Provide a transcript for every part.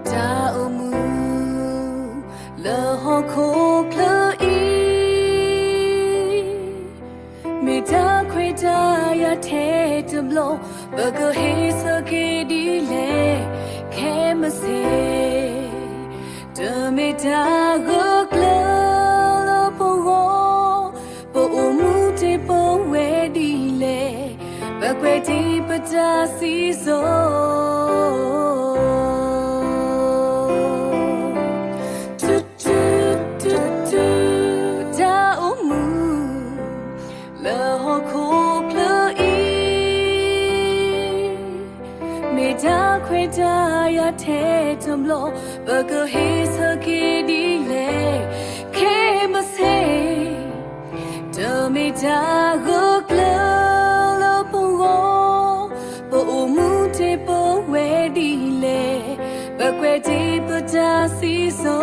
Da umu le hoko kloi me da kweta ya the tumlo bago he so ke di le ke ma se de me da go klo lo po go po umu te po we di le bagwe ti pa da si so Da kweta ya the tumlo bago he so ke di le ke ma se do me da go klo lo po go po umu te po we di le bagwe ti pa da si so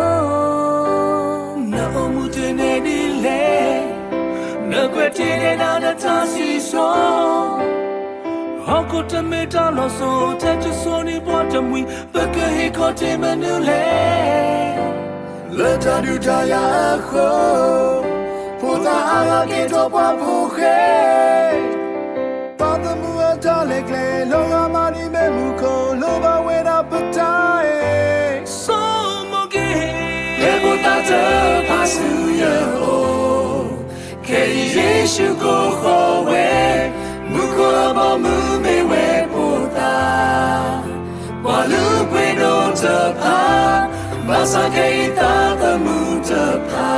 na umu te ne di le na gwe ti ne na ta si so Hako te me ta lo so te te so ni bo te mui baka he ko te manule Le ta du ta ya ho Puta ala ke to pa pu he Pa te mu a ta le kle lo ga ma ni me mu ko lo ba we na pata e So mo ge Le bo ta te pa su ye o Ke Yesu ko ho we Mukaba mume we puta Walu kweno te pa Masake ita te mu te pa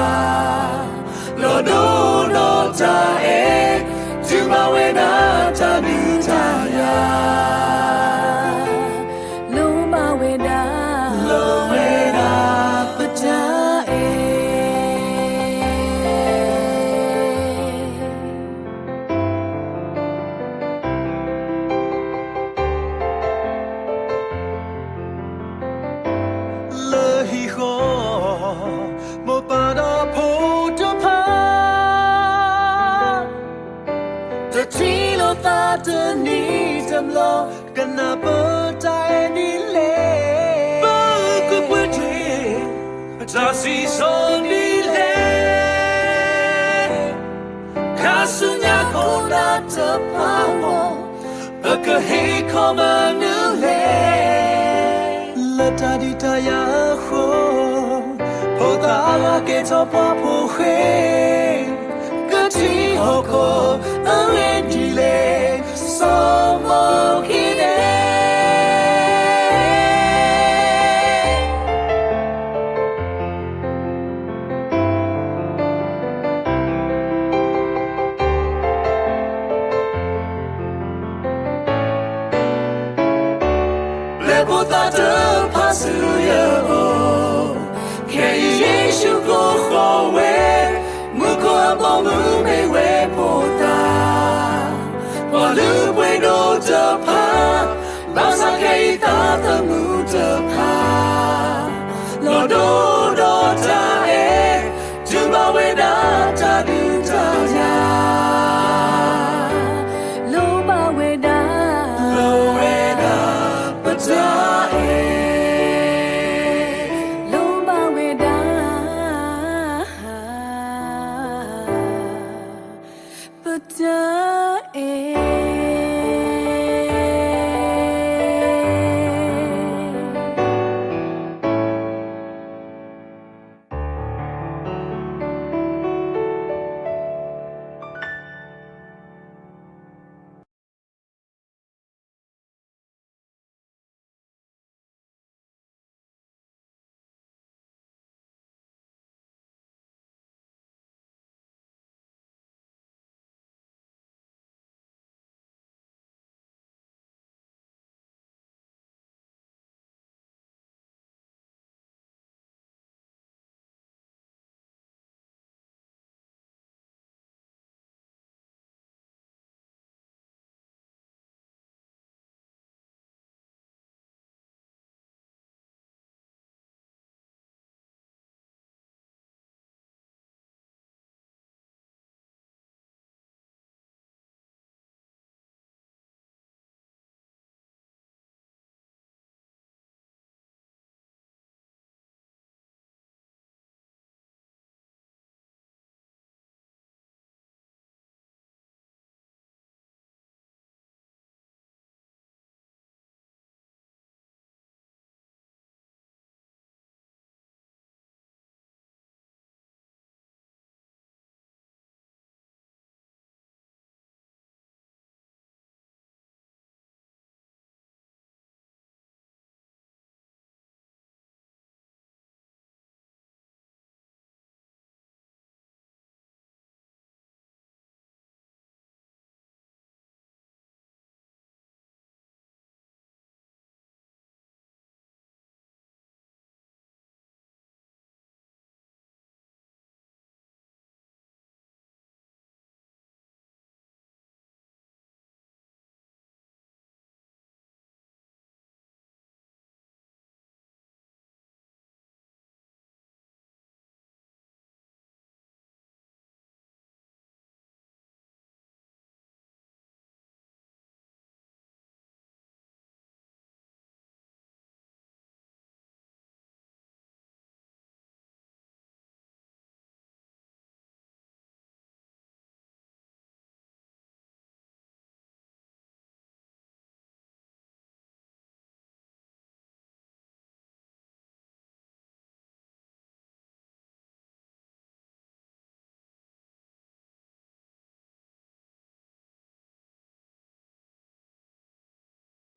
Lodo no ta e Tuma we na ta nu ta ya lo ma we da Lo we na pa da Mo para po to pa The trilo ta te ni tam lo Kana po ta ni le Ba ku pwe te Ta si so ni le Kasunya ko na te pa wo Baka he ko ma nu le La ta di ta ya ho Pota la ke to pa pu he Ka ti ho ko a le di le So mo ki de Le pota te pa su ye o Ke Yesu ko ho we Muko abo mu me we pota Walu bueno te pa Basa ke ita te mu te pa Lodo do ta e Tuma we na ta du ta ya lo ma we da Lo we na pa ta e lo ma we da pa da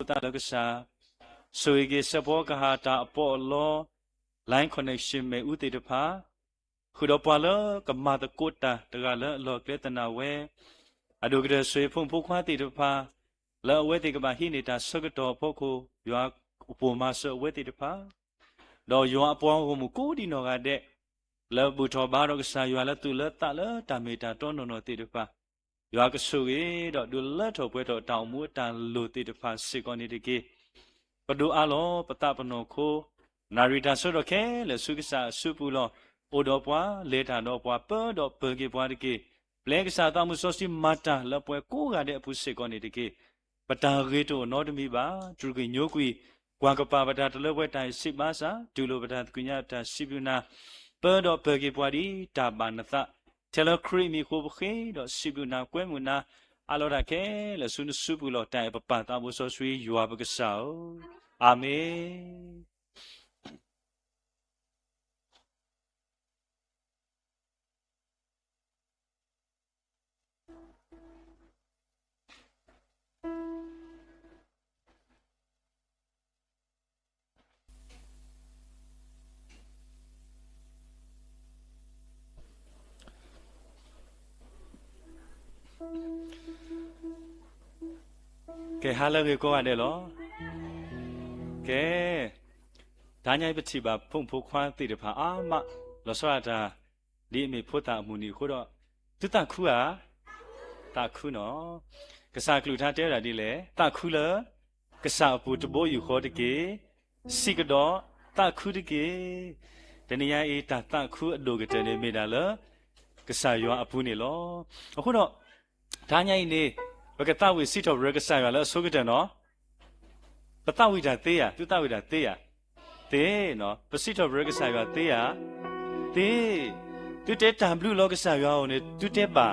ta lo sa so ge support ka ha ta apo lo line connection me u te de pha khu do pa lo ka ma ta ko ta ta ga lo kle ta na we adu ge so phung phu khwa ti de pha lo we ti ka ba hi ni ta so ga do pho ko yo upo ma so we ti de pha do yo apo ho mu ko di no ga de lo bu tho ba do ka sa yo la tu lo ta lo ta me ta to no no ti de pha yo ka so ge do du lo tho pwe do taw mu ta lo ti de pha se ko ni de ge pa do a lo pa ta pa no ko narita so do ke le su ka sa su pu lo o do pwa le ta do pwa pa do pe ge pwa de ge ble ka sa ta mu so si ma ta lo pwe ko ga de apu se ko ni de ge pa ta ge to no de mi ba tu ge nyo kwi kwa ka pa pa ta de lo pwe tai si ba sa du lo pa ta ku nya ta si bu na pa do pe ge pwa di ta ba na ta tele kri mi ko bhe do si bu na kwe mu na a lo da ke le su nu su pu lo tai pa pa ta mu so sui yo ba ka sa amenကဲဟာလည်းကိုရတယ်လို့ကဲဒါညိုင်ပတိပါဖုန်ဖိုးခွားတိတဖာအာမလောစောတာဒီအမေဖို့တာအမှုနီခိုးတော့သူတခုอ่ะတခုနော်ကစားကလူထားတဲတာဒီလေတခုလကစားပူတဘောယူခေါ်တကေစီကတော့တခုတကေတနည်းအေးတခုအလိုကတဲ့နေမိတာလကစားရောအပူနေလောအခုတော့ဒါညိုင်နေဘကတဝီစီတော်ရကစားရလဲဆိုကြတယ်နော်ပတဝီတာသေးရသူတဝီတာသေးရသေးနော်ပစီတော်ရကစားရသေးရသေးသူတဲတမ်ဘလူးလောကစားရအောင်နေသူတဲပါ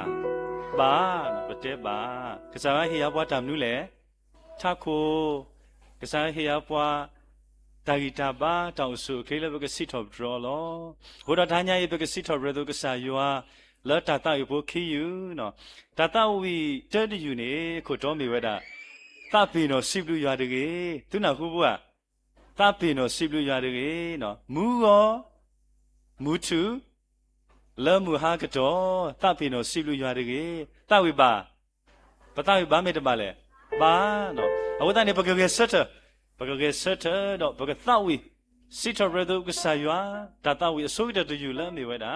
နော်ပတဲပါကစားဟေယဘွားတမ်နူးလေထခုကစားဟေယဘွားတာဂီတာပါတောင်စုခေလဘကစီတော်ဒရောလောဟိုတော့ဒါညာရဲ့ဘကစီတော်ရဒကစားရလောတာတာယူဖို့ခီယူနော်တာတာဝီတဲတယူနေခုတော်မီဝဲတာတပီနော်စိပလူရတကေသူနာခုဘူးကတပီနော်စိပလူရတကေနော်မူရောမူသူလောမူဟာကတော့တပီနော်စိပလူရတကေတဝိပါပတဝိပါမေတ္တပါလေပါနော်အဝဒနေပကကေဆတ်တော့ပကသဝီစိတရဒုကဆာယွာတာတာဝီအစိုးရတယူလမေဝဲတာ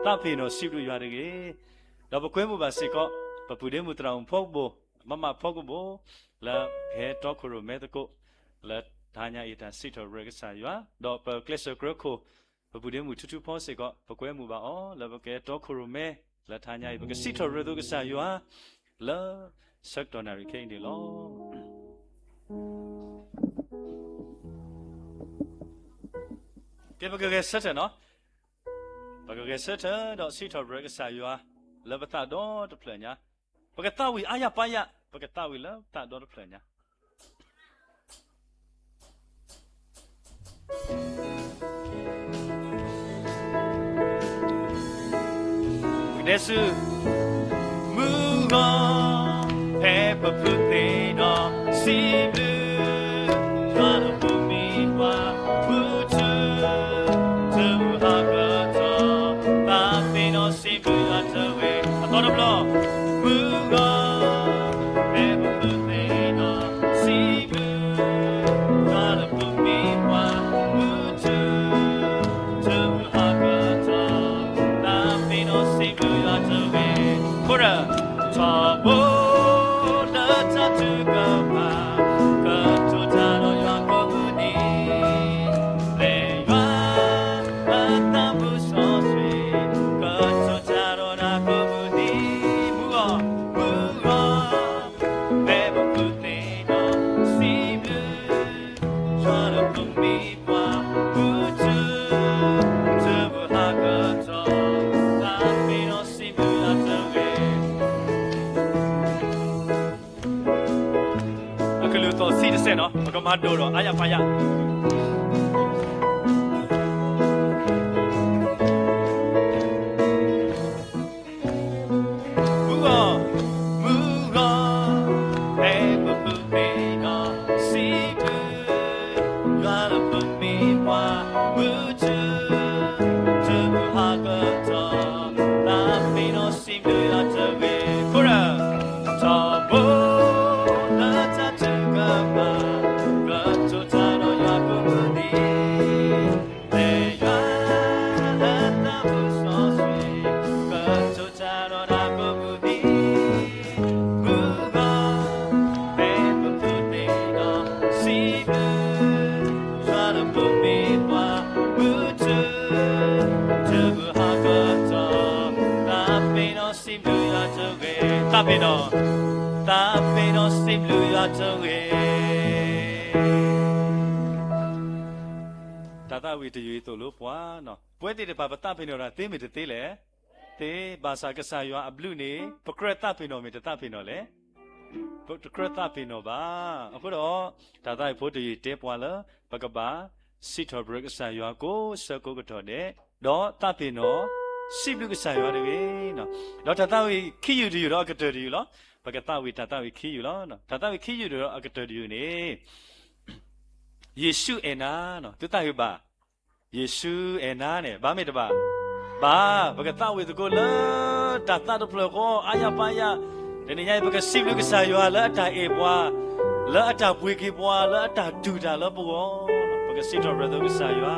တဖေနော်စိပလူရတကေတော့ပကွဲမှုပါစေကောပပူဒေမှုတရောင်ဖောက်ဖို့မမဖောက်ဖို့လာခဲတော့ခရိုမဲတကိုလာဒါညာအတာစိတရကဆာယွာတော့ပကလစ်ဂရခိုပပူဒေမှုထူးထူးဖောက်စေကောပကွဲမှုပါအောလာပကဲတော့ခရိုမဲလာဒါညာပကစိတရဒုကဆာယွာလာဆက်တော်နာရီခိန်ဒီလောကဲပကကဆက်တယ်နော်ပကကဆက်တော့စီတော်ဘရကဆာယွာလဘတာတော့တပလညာပကတဝီအာရပါယပကတဝီလတာတော့တပလညာဒေဆူမူဂောဟေပပလူတေနော်စီဘလူရွာတော့ဘူမီဝါဘူချူသူဟာကတော့တာပင်နော်စီဘလူအတဝဲအတော်တော့ဘလောမူဂောဟေပပလူတေနော်စီဘလူရွာတော့ဘူမီဝါဘူချူသူဟာကတော့တာပင်နော်စီဘလူအတဝဲခေါ်ရတာဘောနော်ဘကမတိုးတော့အာရပါယမူဂောဟေပပူပေနော်စီ နော်တာဖေနော်စိတ်လူရတော့ရေတာတာဝီတရွေးတို့လို့ပွားနော်ပွဲတည်တဲ့ဘာတာဖေနော်ရာသေးမေသေးလေတေဘာသာကစားရွာအဘလူနေပကရတာဖေနော်မေတတာဖေနော်လေပကရတာဖေနော်ပါအခုတော့တာတာဖို့တရွေးတဲပွားလာပကပါစီထော်ဘရကစားရွာကိုစကုတ်တော်တဲ့တော့တာဖေနော်စိဘလူကစားရွာတွေနော်တော့တာတာဝီခီယူဒီရောကတော်ဒီရောပကတာဝီတာတာဝီခီယူလောနော်တာတာဝီခီယူရောအကတော်ဒီနေယေရှုအနာနော်တူတာယူပါယေရှုအနာနဲ့ဘာမေတပါဘာပကတာဝီတကိုလာတာတာတဖလကိုအာယပါယဒီနေ့ပကစိဘလူကစားရွာလာအတာအေပွားလာအတာပွေကေပွားလာအတာဒူတာလောဘောပကစိတော်ဘရဒကစားရွာ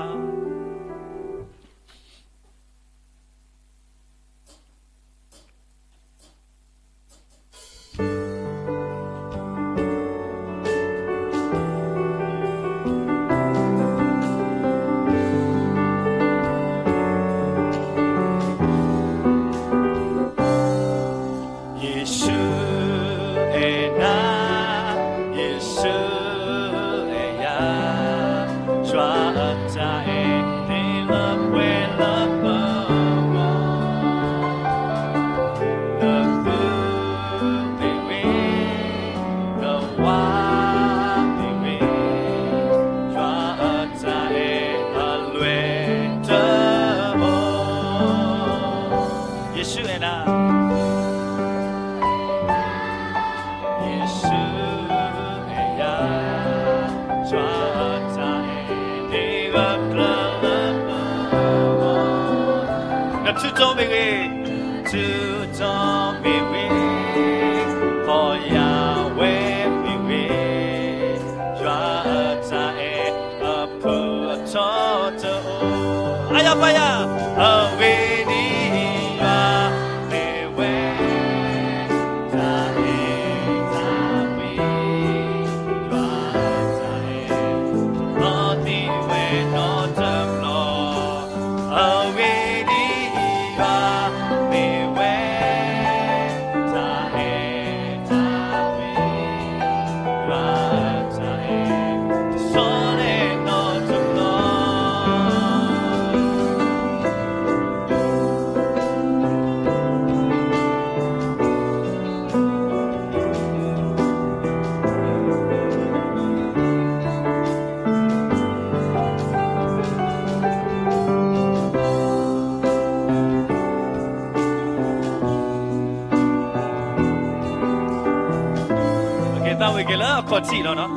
ခေါ်ကြည့်တော့နော်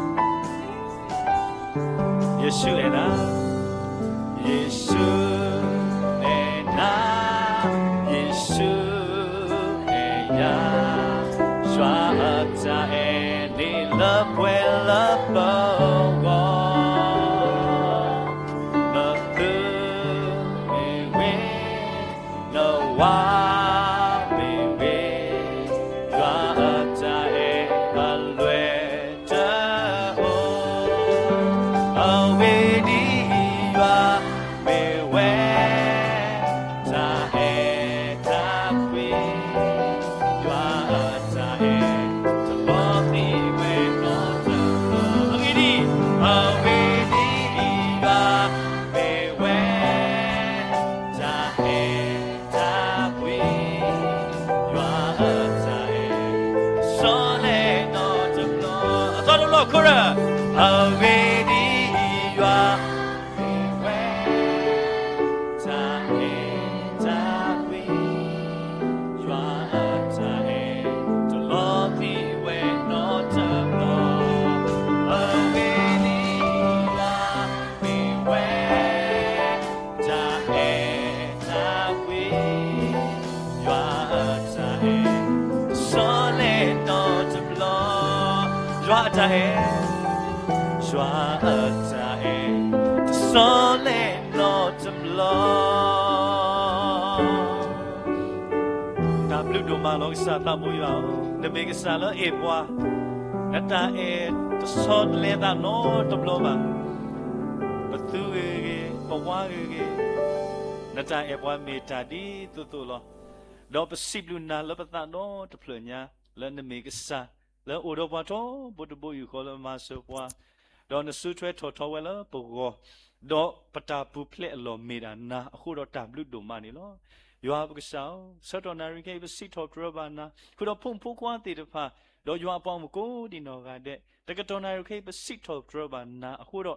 ယေရှုရဲ့နာယေရှုရဲ့နာယေရှုရဲ့ယာရွာကြဲနေလပွေလပေါ်ကောလသူဝေလောဝါsa tamu yao de me ke sala e bwa nata e to sot le da no to bloba batu ge bwa ge nata e bwa me ta di tu lo do pasib lu na lo pata no to phlo nya le ne me sa le o do pa to bo to bo yu ko le ma so pwa do ne su thwe tho tho we le bo go do pata pu phle lo me da na khu do ta blu do ma ni lo ywa bu ka sa so do na ri ke be si tho tro ba na khu do phung phu kwa ti de pha do ywa pa mo ko di no ga de de ka do na ri ke be si tho tro ba na khu do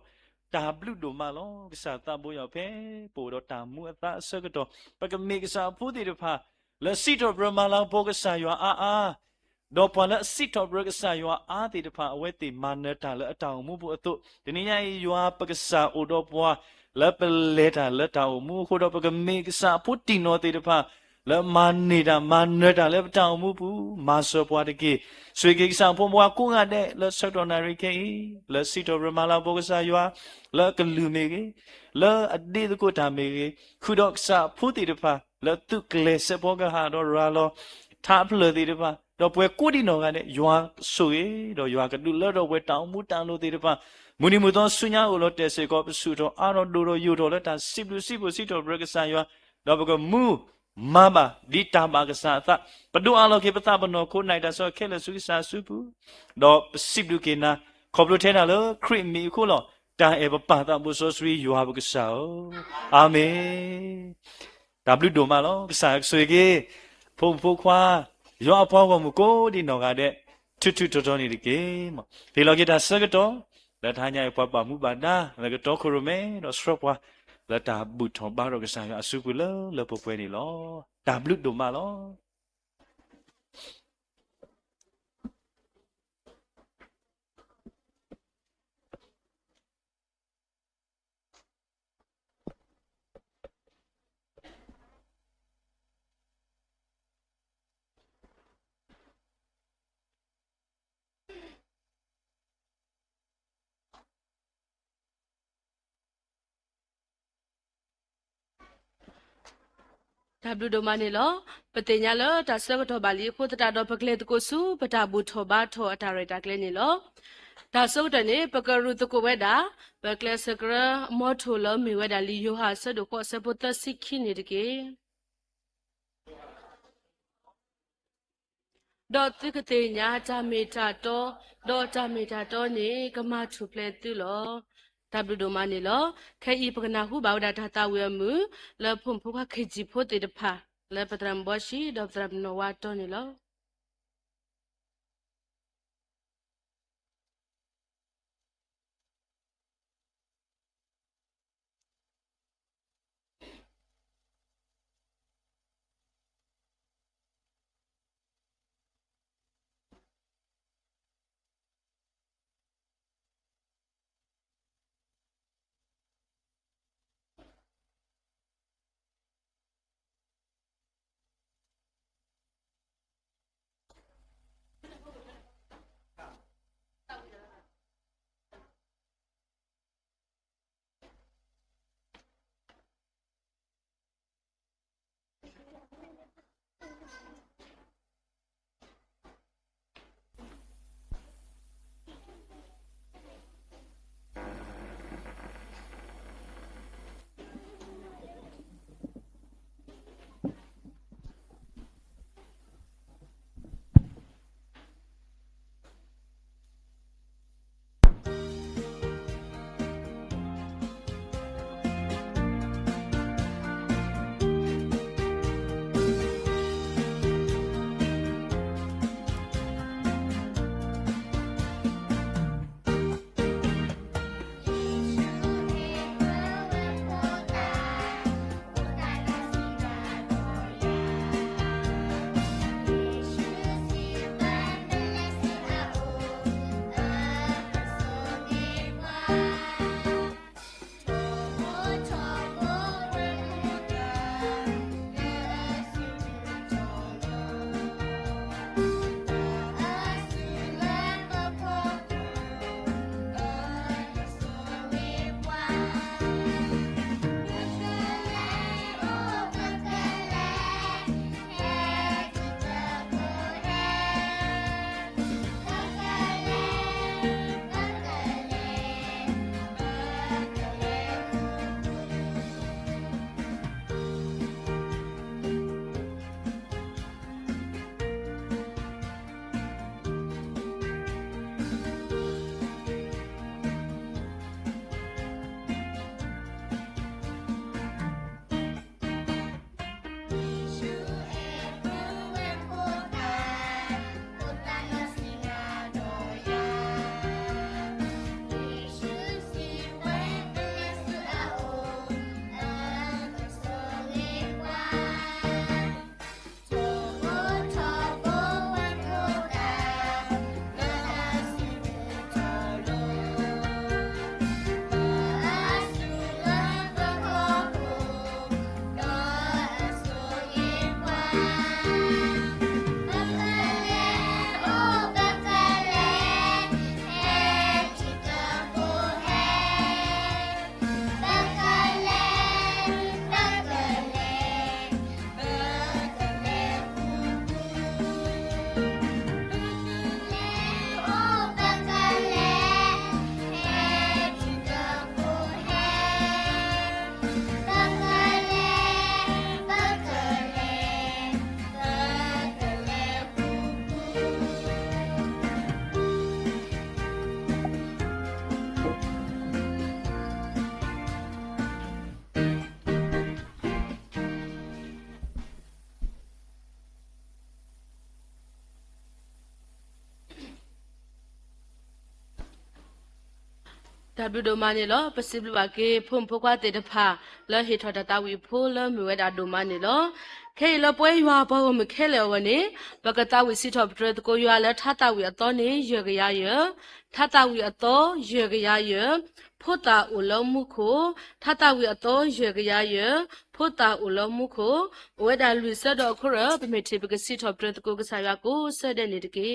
ta blu do ma lo ka sa ta bo yo phe bo do ta mu a ta so ka do pa ka me ka sa phu ti de pha le si tho bra ma la bo ka sa ywa a do pa la si tho bra ka sa ywa a ti de pha a we ti ma na ta le a ta mu bu a tu de ni ya ywa pa ka sa o do pwa le pe le ta le ta o mu khu do pa ka me ka sa phu ti no ti de pha le ma ni da ma na ta le ta o mu bu ma so pwa de ke sui ke sa pho mwa ko nga de le so do na ri ke le si tho bra ma la bo ka sa ywa le ka lu me ke le a de ko ta me ke khu do ka sa phu ti de pha le tu kle se bo ka ha do ra lo tha phle ti de pha do pwe ku di no ga de ywa so ye do ywa ka du le do pwe ta mu ta lo ti de pha mu ni mu do su nya o lo te se ko su do a do yu do le ta si blu si bu si do bra ka sa ywa do ba ko mu mama di ta ba ka sa ta pa du a lo ke pa ta ba no ko nai da so ke le su sa su pu do si blu ke na ko blu the na lo khri mi ko lo ta e ba pa ta bu so sui ywa ba ka sa o amen w do ma lo ka sa su ke phung phu khwa ywa pho ko mu ko di no ga de tu tu to ni de ke ma di lo ke ta sa ka to la tha nya pa pa mu ba na la ka to ko ro me do sro pwa la ta bu thon ba ro ka sa ya su pu le po pwe ni lo w do ma loဒါဘလူဒိုမနီလောပတိညာလောဒါဆကတော့ဘာလီခိုတတာတော့ပကလေတကိုစုပတာဘူးထောဘာထောအတာရတာကလေးနီလောဒါဆုတ်တဲ့နေပကရုတကိုဝဲတာပကလေစကရမောထိုလောမီဝဲတာလီယိုဟာဆဒကိုဆပတစိခိနေတကေဒေါ်တိကတိညာဂျာမေတာတော့ဒေါ်ဂျာမေတာတော့နေကမထုပလဲတူလောဒါဘလူဒိုမနီလောခဲဤပကနာဟုဘာဝဒတာတာဝဲမှုလဖုန်ဖုခခေဂျီဖို့တေတဖာလပတရမ်ဘောရှိဒေါ်တရမ်နောဝါတော့နီလော ဒါဘလူဒိုမနီလောပစီဘလူဘာကေဖုန်ဖိုကွာတေတဖာလောဟီထော်တဝီဖိုလမြဝဲတာဒိုမနီလောခဲလပွဲရွာဘောမခဲလေဝနေပကတဝီစီထော်ပထရတကိုရွာလဲထတဝီအတော်နေရေကရရထတဝီအတော်ရေကရရဖို့တာဥလုံးမှုခိုထတဝီအတော်ရေကရရဖို့တာဥလုံးမှုခိုဝဲတာလူဆက်တော့ခရပမေတီပကစီထော်ပထရတကိုကစားရကိုဆက်တဲ့နေတကေ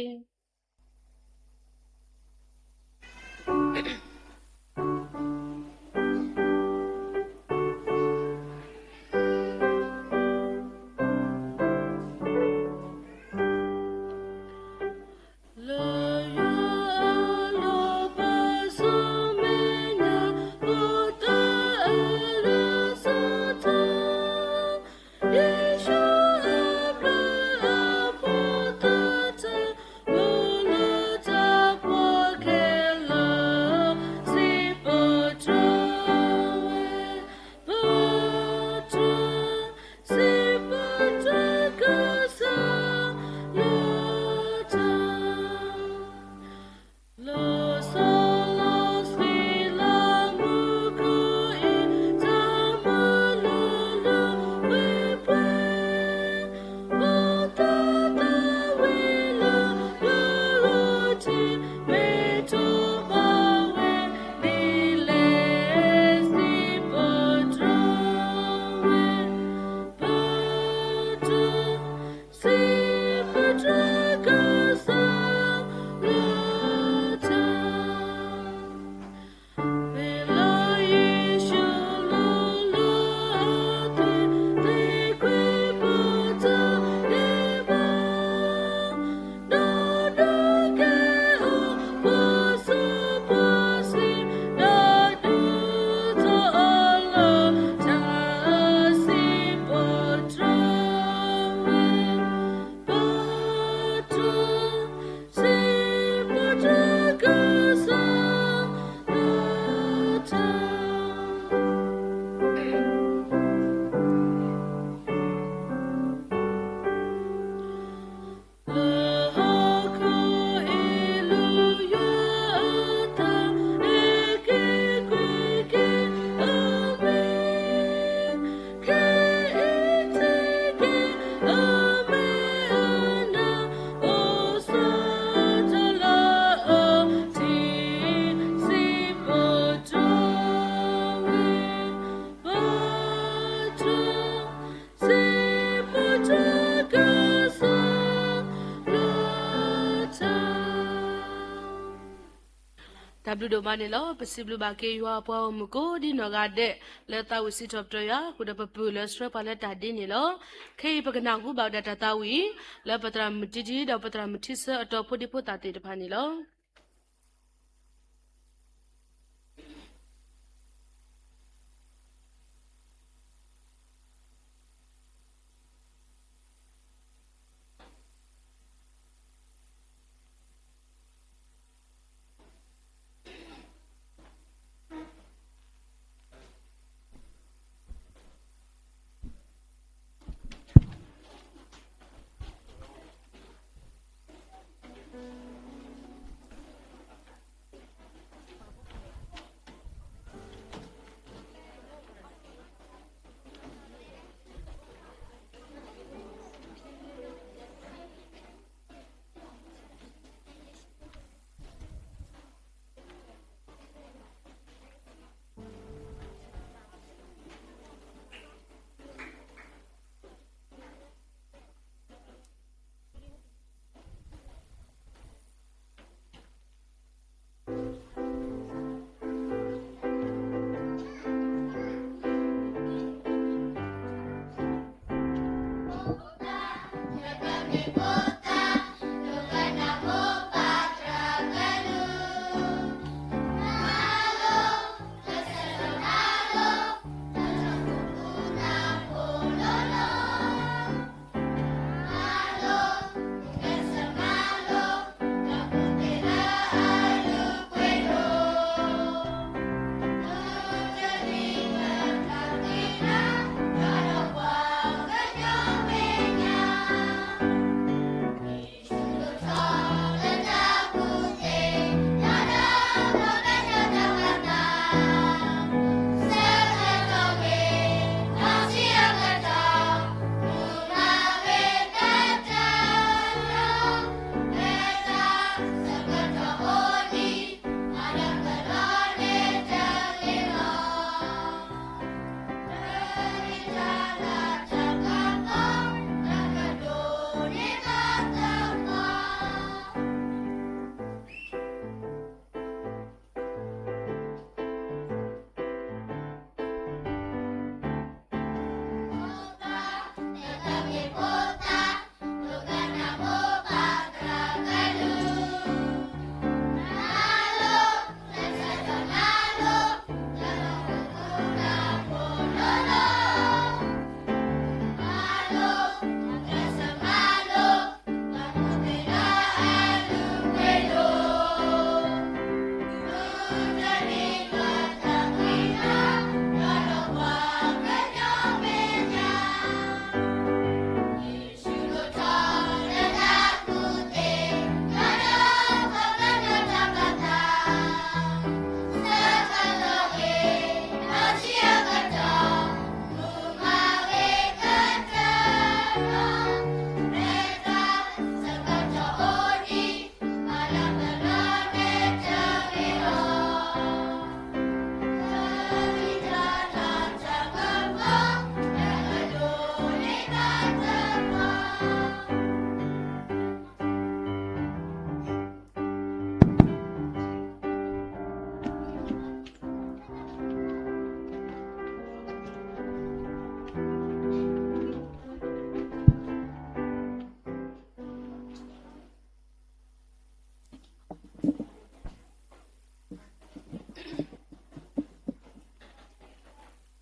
ဒါဘလူဒိုမနီလောပစီဘလူဘာကေရွာပေါ်မကိုဒီနောကတဲ့လက်တဝစီထော့ပတရခုဒပပူလက်စထပါလက်တာဒီနီလောခေပကနာခုဘောက်ဒတဝီလက်ပတရမတီတီတော့ပတရမတီဆအတော်ဖုဒီဖုတာတေတဖာနီလော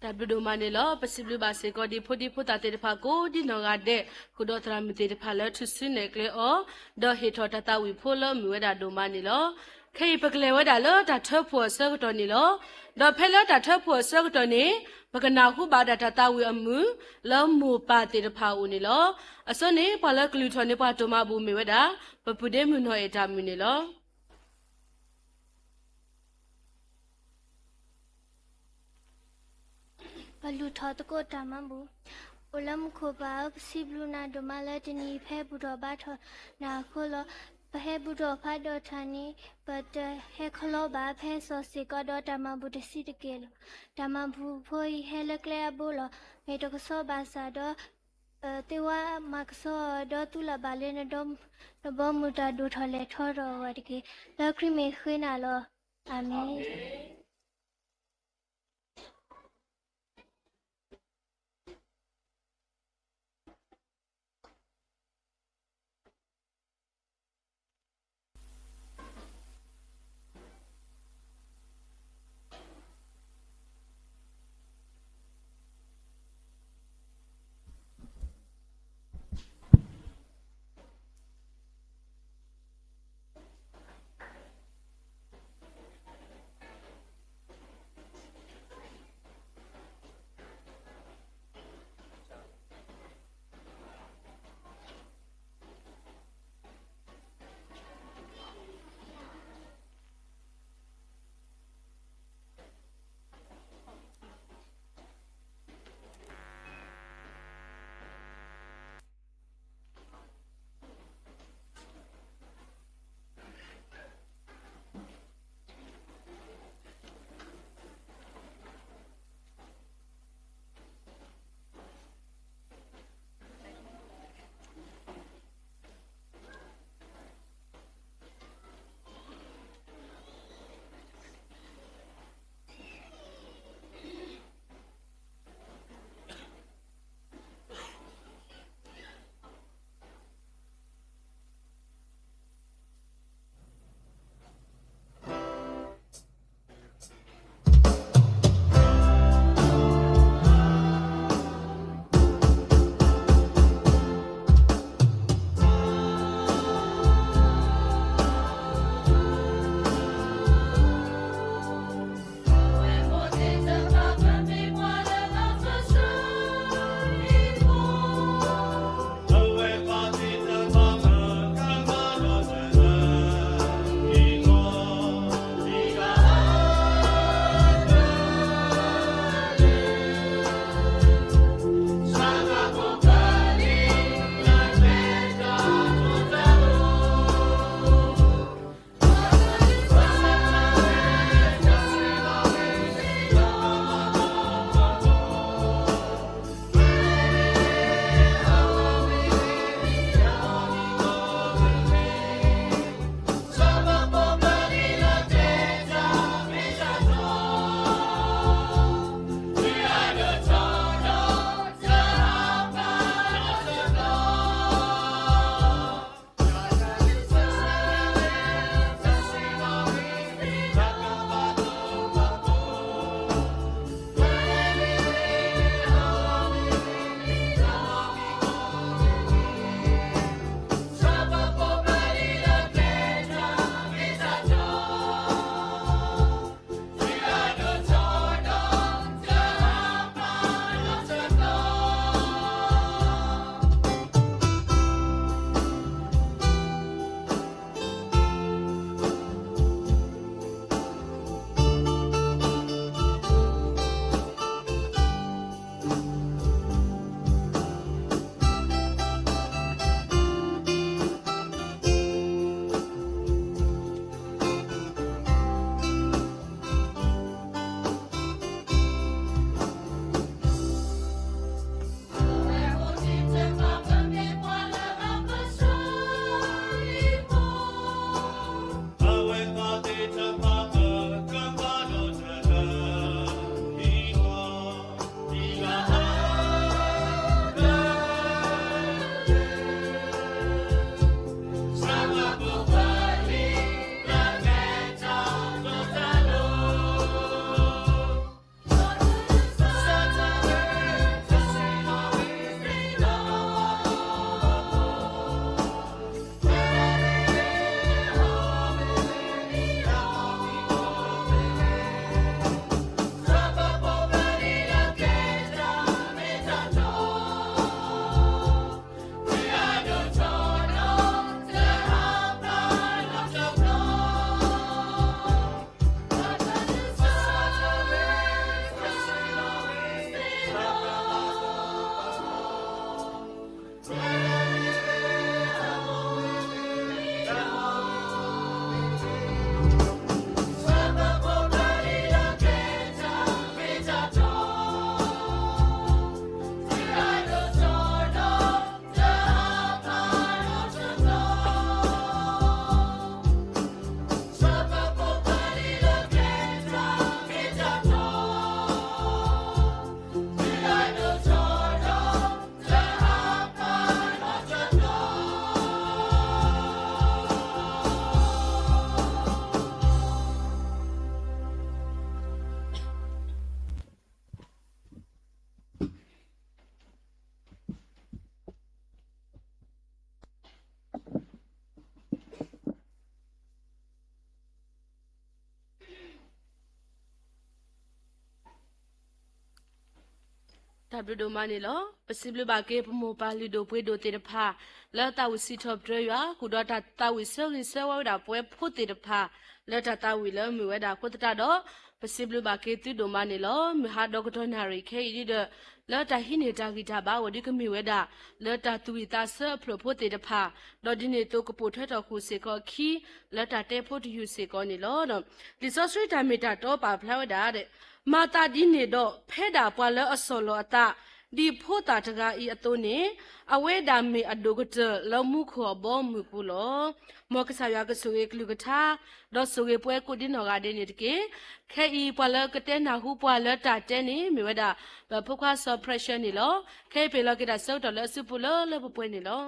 ဒါဘဒိုမနေလောပစီဘလူဘာစေကိုဒီဖိုဒီဖိုတာတေတဖာကိုဒီနောကတဲ့ကုဒေါ်ထရာမီတေတဖာလဲထုစင်းနေကလေအောဒေါ်ဟီထောတတဝီဖိုလောမီဝဲတာဒိုမနေလောခေပကလေဝဲတာလောဒါထဖို့ဆောက်တော်နေလောဒေါ်ဖဲလောဒါထဖို့ဆောက်တော်နေပကနာခုဘာဒါတတဝီအမှုလောမူပါတေတဖာဦးနေလောအစောနေပါလကလူထောနေပါတိုမဘူးမီဝဲတာပပူဒေမွနောအေတာမီနေလောဘလူထောတကိုတမန်ဘူးအလမ်ခိုပါစီဘလူနာဒမလာတနီဖဲဘူတော်ဘာထောနာခိုလဘဟဲဘူတော်ဖာတော်ဌာနီဘတ်ဟဲခလောဘာဖဲဆောစီကတော့တမန်ဘူးတစီတကေလတမန်ဘူးဖိုးဟဲလကလေဘူလမေတကဆောဘာစာတော့တေဝမကဆောတော့တူလာဘာလဲနဒမ်နဘမူတာဒူထော်လေထော်တော်ဝတ်ကေလခရီမေခွေးနာလောအာမင် တာဘလူဒိုမနီလောပစီဘလဘာကေပမောပါလီဒိုပွေဒိုတေတဖာလာတာဝစီထော့ဒရယာကုဒတာတာဝဆလီဆဝဒါပွဲဖို့တေတဖာလာတာဝီလမြဝဒါခုတတာတော့ပစီဘလဘာကေတူဒိုမနီလောမဟာဒေါကတော်နာရီခေဒီဒလာတာဟိနေတာဂီတာဘာဝဒီကမီဝဒါလာတာတူဝီတာဆဖလိုဖို့တေတဖာဒေါ်ဒီနေတိုကပိုထွတ်တော်ခုစေကောခီလာတာတဲဖို့တူယူစေကောနီလောတော့လီဆော့စရီတာမီတာတော့ပါဖလာဝဒါတဲ့မာတာဒီနေတော့ဖဲတာပွာလအစောလောအတာဒီဖို့တာတကားဤအတုနေအဝဲဒါမေအဒုကတလောမှုခေါ်ဘောမှုပူလောမောကဆာယကဆုေကလူကထာဒေါ်ဆုေပွဲကိုဒီနော်ကတဲ့နေတကေခဲဤပွာလကတဲ့နာဟုပွာလတာတဲ့နေမြေဝဒါဖုခွာဆော့ပရက်ရှ်နေလောခဲပေလောကတာစောတော်လစုပူလောလပွဲနေလော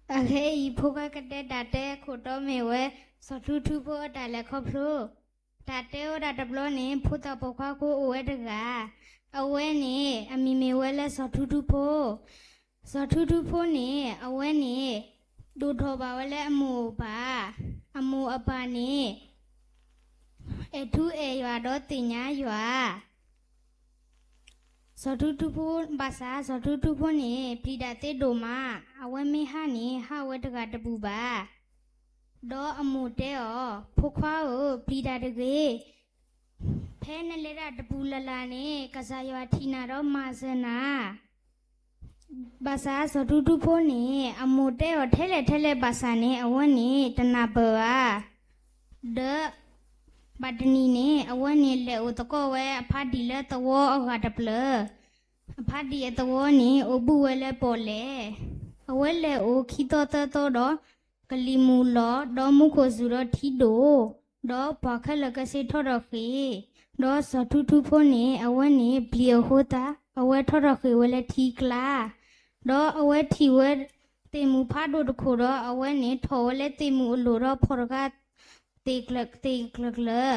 Okay, poka kate date koto mewe sotu tupo dale kopro. Date o date blone puta poka ko uwe daga. Awe ne ami mewe le sotu tupo. Sotu tupo ne awe ne dudho ba wale amu ba. Amu apa ne. Etu e ywa do tinya ywa. Sotu tupo basa sotu tupo ne pidate doma awe meha ne hawe daga dabu ba do amute o phokwa o pidate ge phe ne le da dabu lala ne kasaywa thina do masana basa sotu tupo ne amute o thele basa ne awe ne tanaba de Badani ne awane le utako we aphadi le tawo aga daple aphadi tawo ne obu we le pole awele o khito ta to do kalimu lo do mu ko su do thi do pakhal ka se tho ro khi do sathu thu pho ne awane blio hota awe tho ro khi we le thi kla do awe thi we te mu pha do kho do awane tho le te mu lo ro phor gaตีกลักเลย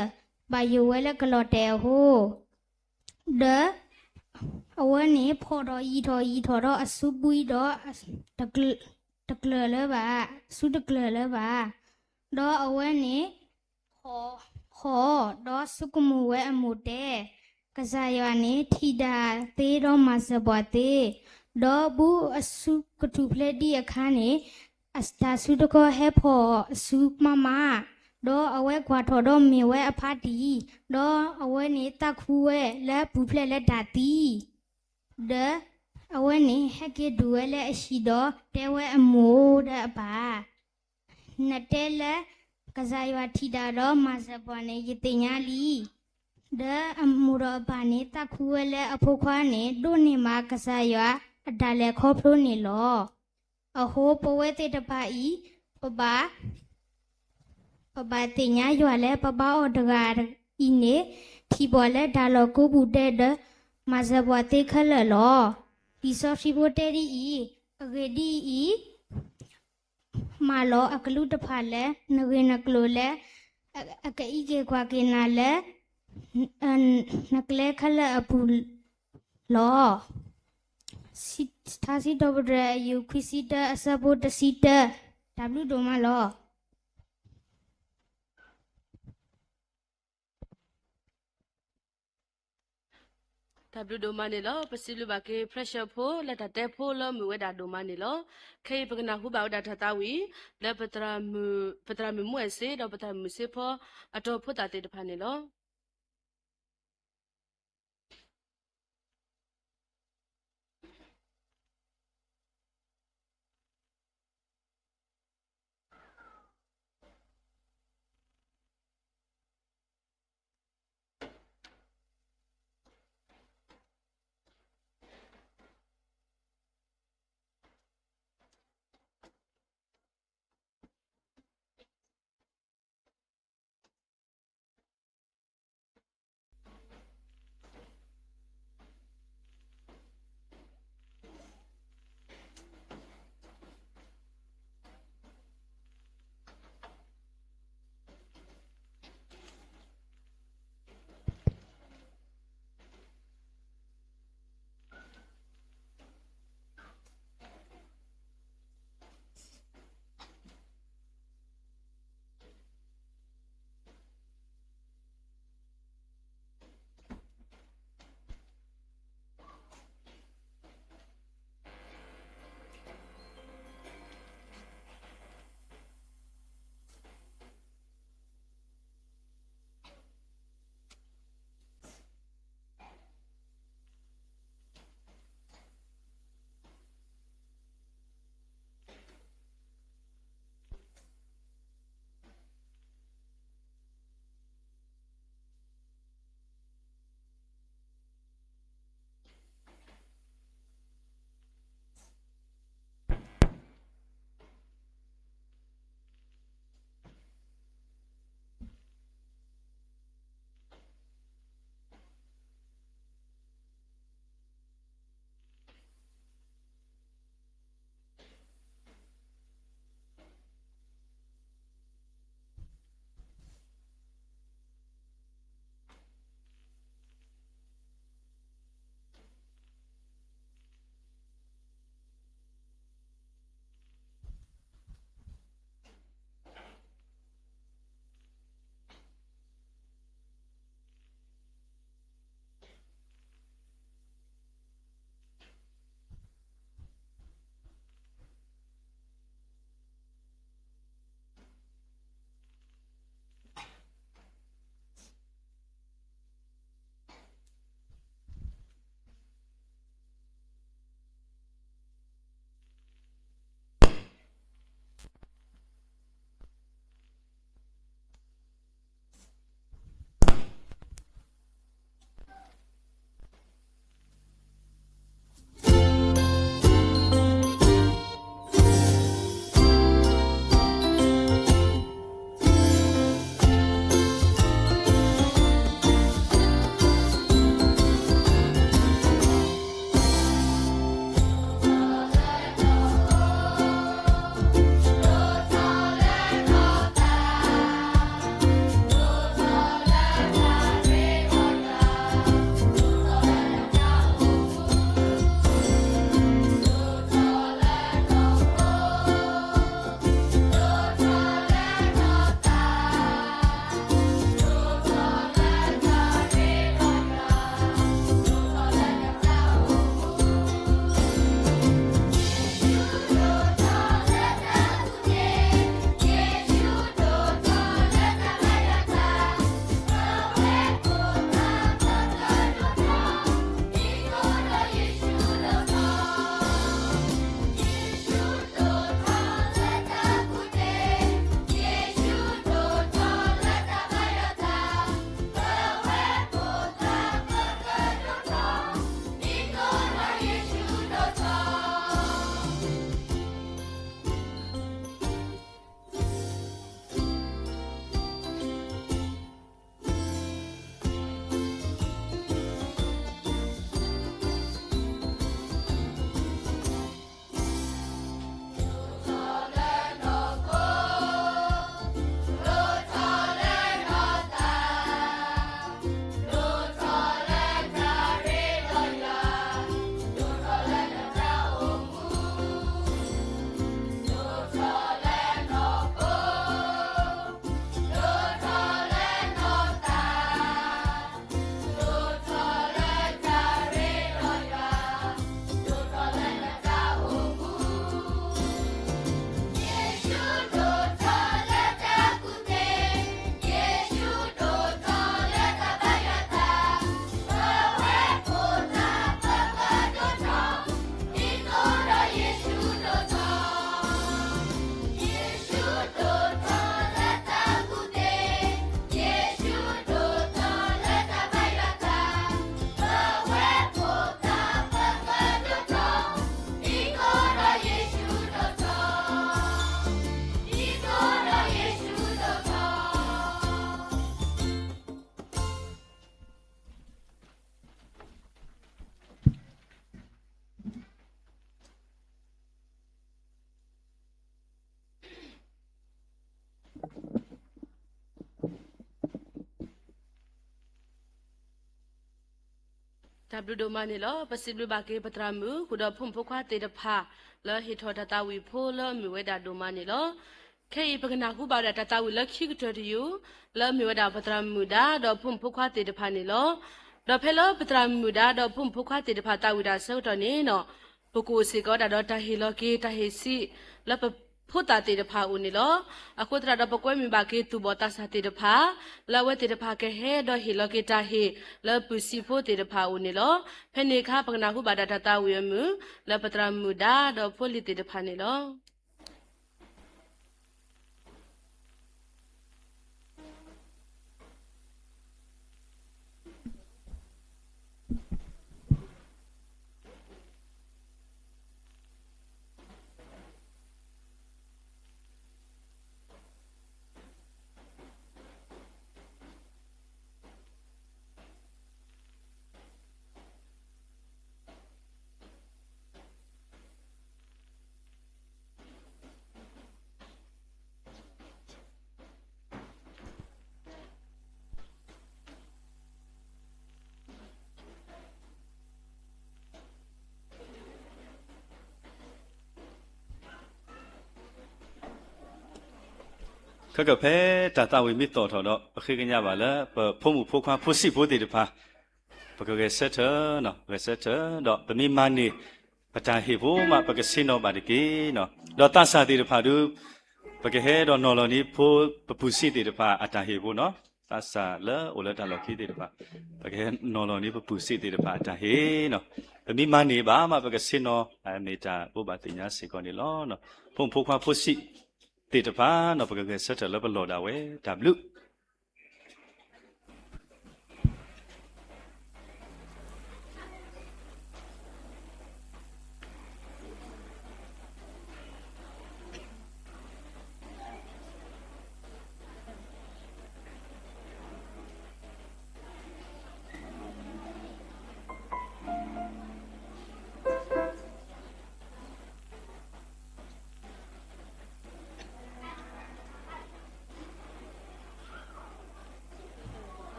บายูไว้แล้วก็รอแต่หูเด้อเอาไว้นี่พอรออีทอรออสุบุยดอตะกลเลยบ่าสุตะกลเลยบ่าดอเอาไว้นี่ขอดอสุกมูไว้อมูเตกะซายานี่ทีดาเตดอมาสบอเตดอบุอสุกตุเพลดีอะคานี่อัสตาสุตะก็ให้พอสุมาdo awe kwato do mewe aphati do awe ni takhuwe le buphle le dati de awe ni hake duwe le ashi do tewe amo de ba natele kazaywa thida do masapone yitinya li de amuro ba ni takhuwe le aphokhwa ni do ni ma kazaywa adale khoplo ni lo aho powe te da ba I ba Papa tinya juale papa odegar ini thibole daloku bude de mazabwate khalalo piso thiboteri I agedi I malo aklu tphale nagenaklo le akai ke kwa ke na le nakle khala apul lo thasi dobre yu khisita asabot sita w doma loတာဘလူဒိုမနီလောပစီလူဘာကေဖရက်ရှာဖိုလက်တတဲဖိုလောမြဝဲတာဒိုမနီလောခေပကနာခုဘာဝတာထတာဝီလက်ပတရာမမွဲစေတော့ပတရာမစေဖောအတော်ဖွတ်တာတေတဖာနီလော ဒါဘလူဒိုမနီလောပစီဘလူဘာကေပတရာမူခုတော့ဖုန်ဖခွာတေတဖာလောဟီထောတတဝီဖိုးလောမြဝဲတာဒိုမနီလောခေပကနာခုပါတာတတဝီလက်ခိကတရယူလောမြဝဲတာပတရာမူဒါတော့ဖုန်ဖခွာတေတဖာနီလောတော့ဖဲလောပတရာမူဒါတော့ဖုန်ဖခွာတေတဖာတဝီတာဆောက်တော့နေနော်ပကူစီကောတာတော့တဟီလောကေတဟီစီလောဖို့တာတေတဖာဦးနီလောအခုတရတော့ပကွဲမိပါကေသူဘောတာစာတေတဖာလောဝဲတေတဖာကဲဟဲတော့ဟီလောကေတာဟီလောပူစီဖို့တေတဖာဦးနီလောဖဲနေခါပကနာခုပါတာတဝီမူလောပတရာမူဒါတော့ဖို့လီတေတဖာနီလော ခကဖဲတာတာဝီမီတော်တော်တော့ခေကညပါလားဖုံမှုဖိုးခွားဖိုးစီဖိုးတေတဖာပကကဆက်နော်ကဆက်တော့ပမိမနီပတာဟေဖို့မပကစင်းတော့ပါတကေနော်တော့တဆာတေတဖာသူပကဟဲတော့နော်လော်နီဖိုးပပူစီတေတဖာအတာဟေဖို့နော်တဆာလဲအိုလက်တလော်ခီတေတဖာပကဟဲနော်လော်နီပပူစီတေတဖာအတာဟေနော်ပမိမနီပါမပကစင်းတော့အမေတာပို့ပါတင်ညာစေကောနေလောနော်ဖုံဖိုးခွားဖိုးစီတေတဖာနော်ပကကဆက်တယ်လဘလော်တာဝဲဒါဘလူ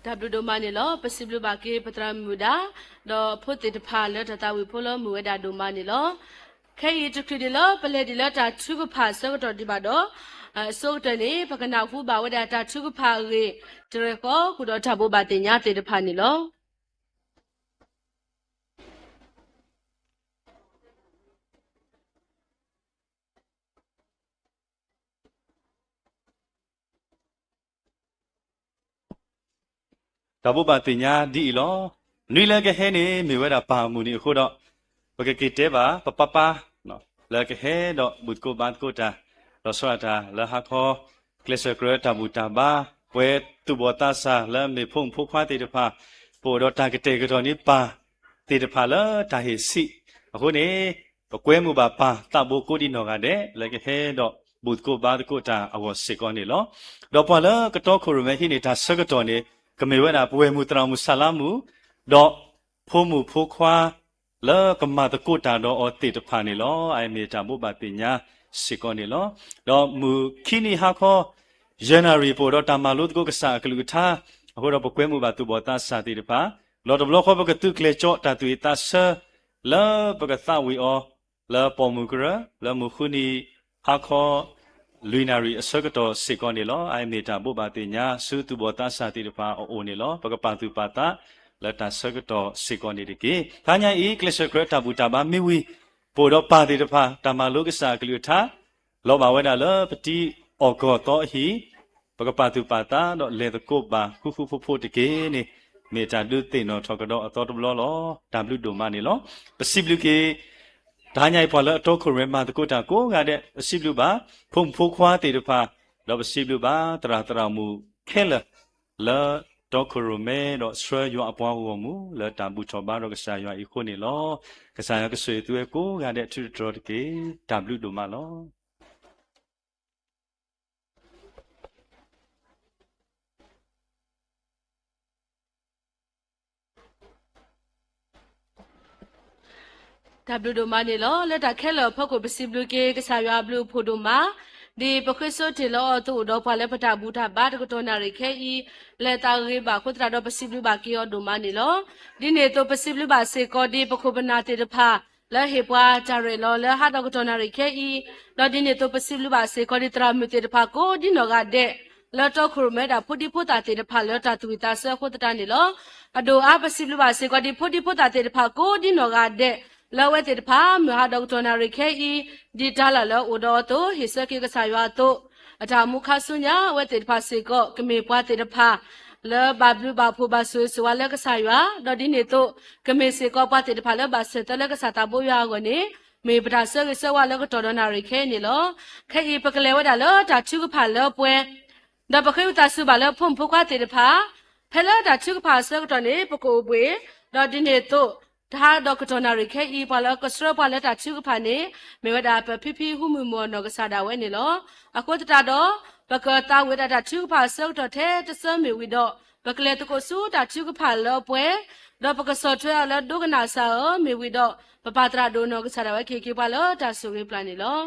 ဒါဘလူဒိုမာနေလောပစီဘလူဘာကေပတရာမူဒါတော့ဖို့တေတဖာလတတာဝီဖိုလမူဝဒါဒိုမာနေလောခဲရီတခရီဒီလောပလေဒီလောတာထုကဖာဆောတော့ဒီပါတော့ဆိုတနေပကနာဖူဘာဝဒါတာထုကဖာရေတရကောကုတော့ထဘဘာတင်ညာတေတဖာနေလောဒါဘုပါတင်ညာဒီလောနွေလကဟဲနေမြေဝဲတာပါမူနီခုတော့ပကကေတဲပါပပပါနော်လကဟဲတော့ဘုကိုဘတ်ကိုတာလောဆွာတာလဟာခောကလစ်ဂရတာဘူတာဘာဝဲတူဘောတာဆာလမေဖုန်ဖုခွာတေတဖာပိုတော့တာကတေကတော့နိပါတေတဖာလာတာဟေစီအခုနေပကွဲမှုပါပါတဘိုကိုဒီနော်ကတဲ့လကဟဲတော့ဘုကိုဘတ်ကိုတာအဝစစ်ကောနေလောတော့ပါလာကတော့ခရမဲဟိနေတာဆကတော့နေကမေဝဲတာပွဲမှုတရမှုဆလာမှုတော့ဖိုးမှုဖိုးခွာလောကမတကုတာတော့အတေတဖာနေလောအိုင်မေတာဘုပါပညာစစ်ကောနေလောတော့မူခိနီဟာခောဇန်နရီပေါ်တော့တမလို့ကိုကစားကလူထားအခုတော့ပကွဲမှုပါသူဘောတာစာတိတဖာလောတော့ဘလောခောပကတုကလေချောတာတူတာဆာလောပကသဝီအောလောပေါ်မှုကရလောမူခုနီဟာခောလူနာရီအစကတော့စစ်ကောနေလောအိုင်မေတာဘုပါပညာစုသူဘောတာစာတိတဖာအိုနေလောပကပသူပါတာလတ်တာစကတော့စေကောနေတကေသာညာဤကလစ်ဂရတာဘူတာဘာမီဝီပိုတော့ပါတိတဖာတမလုကစားကလူထားလောဘဝဲတာလပတိအောကောတော့ဟီပကပတုပါတာတော့လေတကုပါခုခုဖို့တကေနေမေတာလူသိနော်ထောကတော့အတော်တဘလောလောတဘလူဒိုမနေလောပစီဘလူကေဒါညာဖော်လအတော်ခရမတကုတာကိုကတဲ့ပစီဘလူပါဖုန်ဖိုးခွာတေတဖာလောပစီဘလူပါတရာမူခဲလလာတော့ခရမဲတော့ဆွဲရွာအပွားဝမှုလဲတံဘူးချောပါတော့ကစားရွာဤခုနေလောကစားရကဆွေသူရဲ့ကိုကတဲ့ထူထူတကေတဘလူတို့မလောဒါဘလူဒိုမာနေလောလက်တာခဲလောဖောက်ကိုပစီဘလူကေကစားရွာဘလူဖိုဒိုမာဒီပခွေဆိုတီလောတူတော့ဖာလက်ပတာဘူးတာဘာတကတော်နာရိခဲဤလက်တာရေပါခုတရာတော့ပစီဘလူပါကီယောဒိုမာနေလောဒီနေတော့ပစီဘလူပါစေကောဒီပခုပနာတေတဖာလဲဟေပွားကြရဲလောလဲဟာတော့ကတော်နာရိခဲဤတော့ဒီနေတော့ပစီဘလူပါစေကောဒီတရာမြတေတဖာကိုဒီနော်ကတဲ့လောတော့ခရမဲတာဖုတိဖုတာတေတဖာလောတာသူတာဆွဲခုတတာနေလောအဒိုအပစီဘလူပါစေကောဒီဖုတိဖုတာတေတဖာကိုဒီနော်ကတဲ့လောဝဲတေတဖာမဟာဒေါက်တာနာရိခဲဤဒီတာလာလောဥတော်တို့ဟိစကေကဆာရွာတို့အထာမုခဆုညာဝဲတေတဖာစေကောကမေပွားတေတဖာလောဘဘလူဘဖူဘဆွေဆွာလကဆာရွာတော့ဒီနေတို့ကမေစေကောပွားတေတဖာလောဘစေတလကဆာတာဘိုးရွာကိုနေမေပဒါဆကေဆဝါလောကတော်နာရိခဲနေလောခဲဤပကလေဝဒါလောတာချုကဖာလောပွဲဒါပခေဥတာစုပါလောဖုန်ဖုခွာတေတဖာဖဲလာတာချုကဖာဆကတော်နေပကိုပွေတော့ဒီနေတို့ဒါတော့ကတော်နာရိခဲဤပါလောကစရပါလက်တာချုကဖာနေမေဝဒါပဖိဖိဟုမှုမောနောကဆာဒါဝဲနေလောအခုတတာတော့ပကတာဝဲတာချုကဖာဆောက်တော့တဲ့တစမေဝီတော့ပကလေတကိုစုတာချုကဖာလောပွဲတော့ပကစောထွဲလောဒုကနာဆာမေဝီတော့ပပတရာဒိုနောကဆာဒါဝဲခေခေပါလောတာဆူဝေပလန်နေလော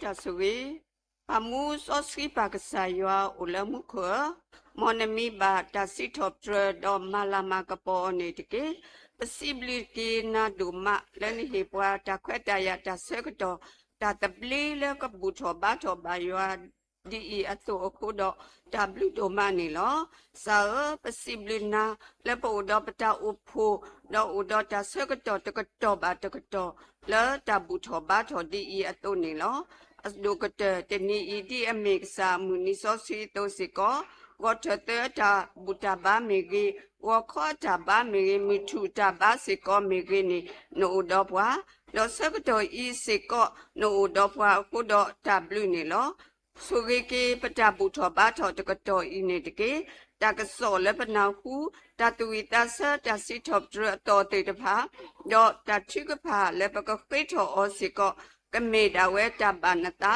Kita suwi pamu soski pakasaywa ulamu ko မော်နမီဘာတာစီထော့ထရဒေါ်မာလာမာကပေါ်နေတကေပစီဘလီကီနာဒူမာလန်ဟေပွားတာခွဲတာရတာဆဲကတော့တာတပလီလကဘူထောဘာထောဘာယွာဒီအတူအခုတော့ W ဒိုမနီလောစာပစီဘလနာလေပေါ်တော့ပတာဥဖိုတော့ဥတော့တာဆဲကတော့တကတော့ဘာတကတော့လာတဘူထောဘာထောဒီအတူနီလောအဒုကတဲ့တနီအီဒီအမေကစာမူနီဆိုစီတိုစီကောဝတ်တဲ့တာဘူတာဘာမေဂီဝခေါ်တာဘာမေဂီမီထူတာဘာစီကောမေဂီနီနိုတော့ဘွာလောဆကတော့ဤစီကောနိုတော့ဘွာခုတော့ W နီလောဆိုကေကေပတာဘူထောဘာထောတကတော့ဤနေတကေတာကစောလပနာဟုတတူဝီတာဆာတစီထော့ဒရတော်တေတဖာတော့တချိကဖာလေပကဖေထောအောစီကောကမေတာဝဲတဘာနတာ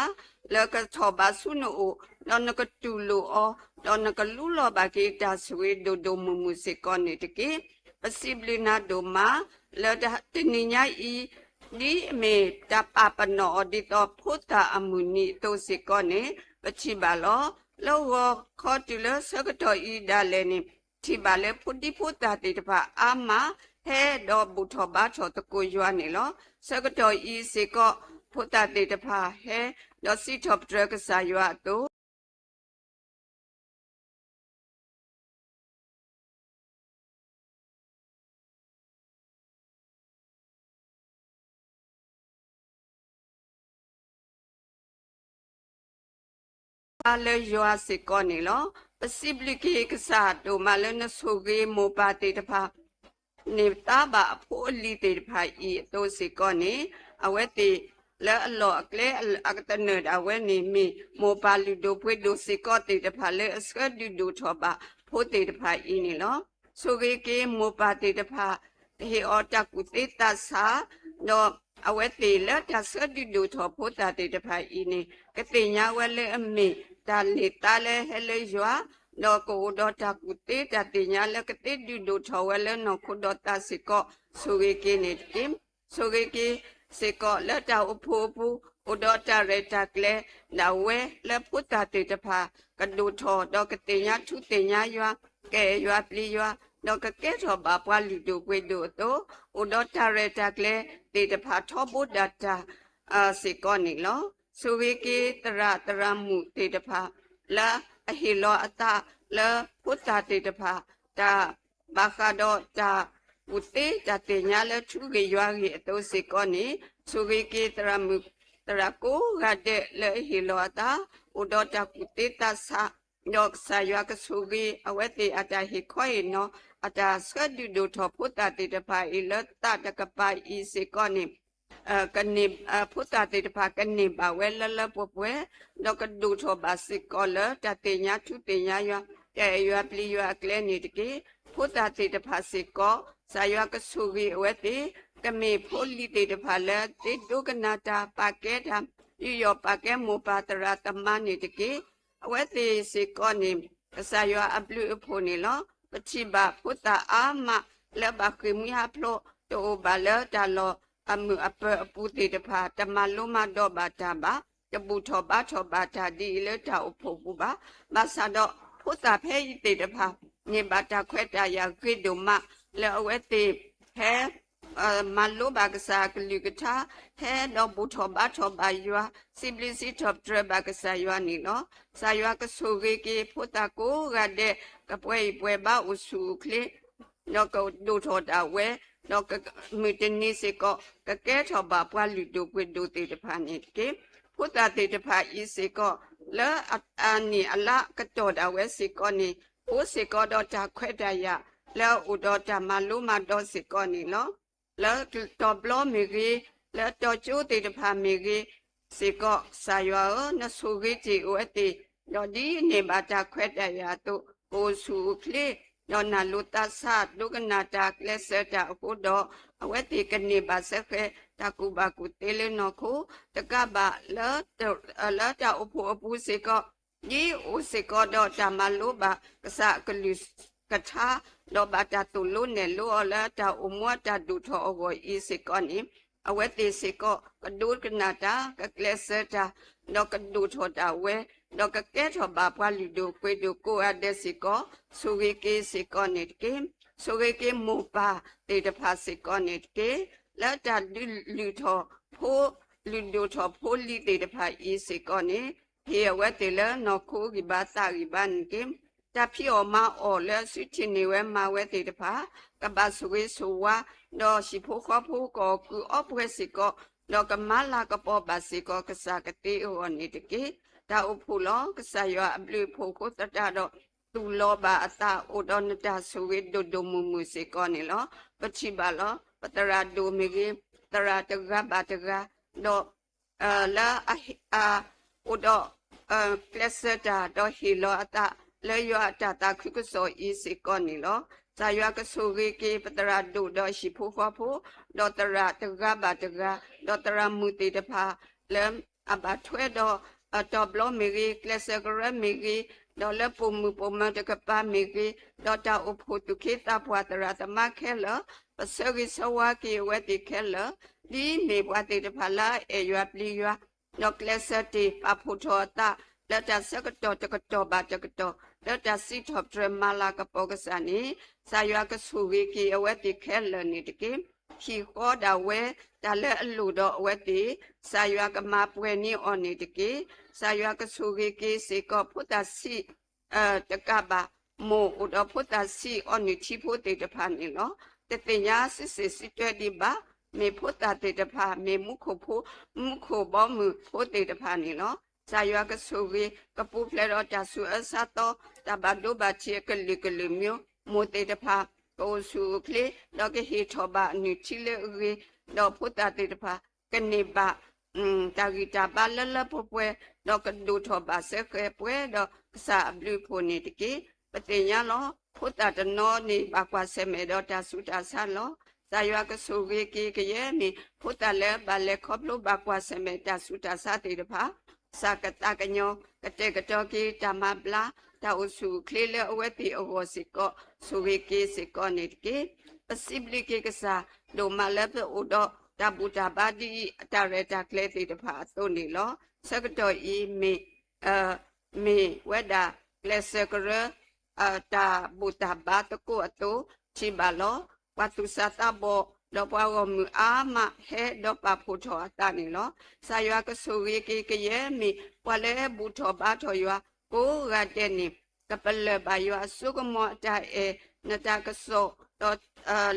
လကထောဘာဆုနိုလောနကတူလိုအောလောနကလူလောဘာကေတာဆွေဒိုဒိုမူမူစီကောနေတကေပစီဘလနာဒိုမာလဒတနိညာဤဒီမေတပပနောဒီတောဖုတာအမူနီတိုစီကောနေပချိပါလောလောဝခေါတူလစကတောဤဒါလေနေချိပါလေဖုတိဖုတာတေတပါအာမဟဲဒေါ်ဘူထောဘာထောတကိုယွာနေလောစကတောဤစီကောဖုတာတေတပါဟဲလောစီထောပဒရကဆာယွာတိုအလေယွာစီကောနေလောပစီဘလီကေကစားဒိုမလနဆိုဂေမောပါတေတဖာနေတာဘာဖိုလီတေတဖာဤတိုစီကောနေအဝဲတေလဲအလောအကလေအကတနေအဝဲနေမီမောပါလူဒိုပွေဒိုစီကောတေတဖာလဲအစကဒူဒိုထောပါဖိုတေတဖာဤနေလောဆိုဂေကေမောပါတေတဖာဟေအောတကုတေတဆာနောအဝဲတေလဲတဆဒူဒိုထောဖိုတာတေတဖာဤနေကတိညာဝဲလဲအမေတာလီတာလဲဟဲလေယွာနောကိုဒေါ်တာကုတေတတိညာလကတိဒူဒိုထောဝဲလဲနောခုဒေါ်တာစီကောဆိုဂေကေနေတိဆိုဂေကေစေကောလက်တာအဖိုးပူဥဒေါ်တာရတာကလေနာဝဲလက်ပုတ္တတေတဖာကဒူထောဒေါကတိညာထုတိညာယွာကဲယွာပလီယွာနောကကဲထောဘာပွားလူဒိုကွေဒိုတိုဥဒေါ်တာရတာကလေတေတဖာထောဘုဒ္ဒတာစေကောနေလောဆိုဝေကေတရမှုတေတဖာလာအဟီလောအတာလာပုတ္တတေတဖာတာဘာခါဒေါတာဥတေတတေညာလထုကေယွာရီအတိုစေကောနေဆိုဝေကေတရမှုတရကိုဂတဲ့လေဟီလောအတာဥဒေါတာကုတေတဆာနောဆာယွာကဆူဂီအဝဲတေအတာဟီခွေနောအတာစကဒူဒိုထောပုတ္တတေတဖာဤလတတကပိုင်ဤစေကောနေကနေဖုတာတေတဖာကနေပါဝဲလလပပွဲတော့ကဒူထောဘာစီကောလတတေညာထုတေညာယဲယွပလီယကလဲနေတကေဖုတာတေတဖာစီကောဆာယကဆူဂီဝဲတေကမေဖိုလီတေတဖာလဲတေဒုကနာတာပါကဲတာဤယောပါကဲမောပါတရာတမနေတကေအဝဲတေစီကောနေဆာယအပလူအဖိုနေလောပချိဘာဖုတာအာမလဲဘာကမီဟာဖလိုတိုဘာလဲတာလောအမှုအပပူတေတဖာတမလုံးမတော့ဘာတာဘာတပူထောဘာတာဒီလေတာအဖို့ပူဘာမဆာတော့ဖုတာဖဲတေတဖာညဘာတာခွဲတာရဂိဒုမလဲအဝဲတေဟဲမလိုဘာကစားကလူကတာဟဲတော့ဘူထောဘာယွာစီဘလီစီထော့ဒရဘာကစားယွာနီနော်ဆာယွာကဆူဂေကေဖုတာကိုရတဲ့ကပွဲဘာဥစုခလေနော်ကိုဒူထောတာဝဲတော့မီတနီစေကောကကဲထောဘာပွားလူတို့ကွဒိုတေတဖာနေကေဖုတာတေတဖာဤစေကောလဲအနီအလကတော်တာဝဲစေကောနေဘိုးစေကောတော့တာခွဲတရလဲဥတော်တာမလူမတော်စေကောနေနော်လဲတော်ဘလမီကြီးလဲတော်ကျိုးတေတဖာမီကြီးစေကောဆာယောနဆူကြီးတီဝဲတီတော့ဒီနေဘာတာခွဲတရတို့ကိုစုခလေတော့နာလူတဆတ်ဒုကနာတာကလစတာအခုတော့အဝဲတိကနေပါစခဲတကူပါကူတေလနောခုတကပါလာတာအဖို့အပူစေကဒီဥစေကတော့တမလိုပါကစကလူကထာတော့ဘာတာတူလုံးနဲ့လောလာတာအမွတ်တာဒူထောအဝဤစေကနိအဝဲတိစေကကဒုကနာတာကလစတာတော့ကဒူထောတာဝဲ တော့ကကဲထောဘာပွားလူတို့ကွေတို့ကိုအတဲ့စီကောဆိုရီကေစီကောနေကေဆိုရီကေမူပါတေတဖာစီကောနေကေလက်တာလူထောဖိုးလူတို့ထောဖိုးလီတေတဖာဤစီကောနေဟေဝဲတေလနော်ခိုဂီဘာတာဂီဘန်ကေတဖြီအော်မအော်လဲဆွချင်နေဝဲမဝဲတေတဖာကဘာဆိုဝေဆိုဝါတော့ရှိဖိုးခေါ်ဖိုးကောကူအော့ပွဲစီကောတော့ကမလာကပေါ်ဘာစီကောကစားကတိဟောနေတကေတာဥဖူလောကဆာယောအပလူဖို့ကိုတတတော့သူလောဘာအတာဥဒနတာဆူဝေဒဒမူမူစေကောနေလောပချိပါလောပတရာဒိုမီဂေတရာတဂဘာတဂတော့လာဥဒကလစတာတော့ဟီလောအတာလေယောအတာတာခုကဆောဤစေကောနေလောဇာယောကဆူဝေကေပတရာဒိုတော့ရှိဖို့ခေါ်ဖို့တော့တရာတဂဘာတဂတော့တရာမူတေတဖာလဲအဘထွဲတော့တော့ဘလမီဂီကလစဂရမီဂီဒေါ်လပုံမူပုံမတကပါမီဂီဒေါ်တာဥဖို့တုခေတာပွားတရာသမခဲလပစဂီဆဝါကီဝတိခဲလဒီမေဘွားတေတဖလာအေယွပလီယွာနောကလစတီပဖို့ထောတာလက်တစကတော်တကတော်ဘာတကတော်လက်တစီထောပဒရမလာကပောကစနီဆာယွာကဆူဝီကီအဝတိခဲလနေတကေဖြီခေါ်တာဝဲဒါလည်းအလူတော့အဝဲတီဆာယွာကမပွဲနီအော်နေတကေဆာယွာကဆူကေကေစေကောဖုတစီတကဘာမိုဥဒဖုတစီအော်နီချီဖို့တေတဖာနေလောတတင်ညာစစ်စစ်စစ်တွဲဒီဘာမေဖုတတေတဖာမေမုခုဖို့မုခုဘောမှုဖို့တေတဖာနေလောဆာယွာကဆူကေကပူဖလေတော့တဆူအစတော့တဘဒိုဘချေကလီကလီမျိုးမိုတေတဖာကိုစုကလေတော့ကဟီထောဘာနူချီလေရေတော့ဖုတတေတဖာကနေဘာတာဂီတာဘာလလပပွဲတော့ကဒူထောဘာစခဲပွဲတော့စာဘလူဖိုနေတကေပတိညာလောဖုတတနောနေဘာကွာဆမေတော့တဆုတာဆာလောဇာယွာကဆူကေကေကရဲ့နေဖုတလဲဘာလဲခေါပလိုဘာကွာဆမေတဆုတာဆာတေတဖာစာကတကညောကတဲ့ကတော်ကေတမဘလာတာဥစုခလေလေအဝဲတီအဝစီကောဆူဝေကေစေကောနေတကေပစိဘလီကေကစားဒိုမလည်းပဥဒတဘူတာဘာဒီတရတာကလေတီတဖာသုံးနေလောစကတော်ဤမေဝဒကလစကရတာဘူတာဘာတကိုအတူချိပါလောဝတ်သူစာတဘောလောပွားဝမူအာမဟဲတော့ပဖို့ထောအတနေလောဆာယွာကဆူရီကေကရဲမီပွာလဲဘူထောဘာထောယွာကိုရတဲ့နေကပလဘယွာဆုကမောတာအေနတာကဆောတော့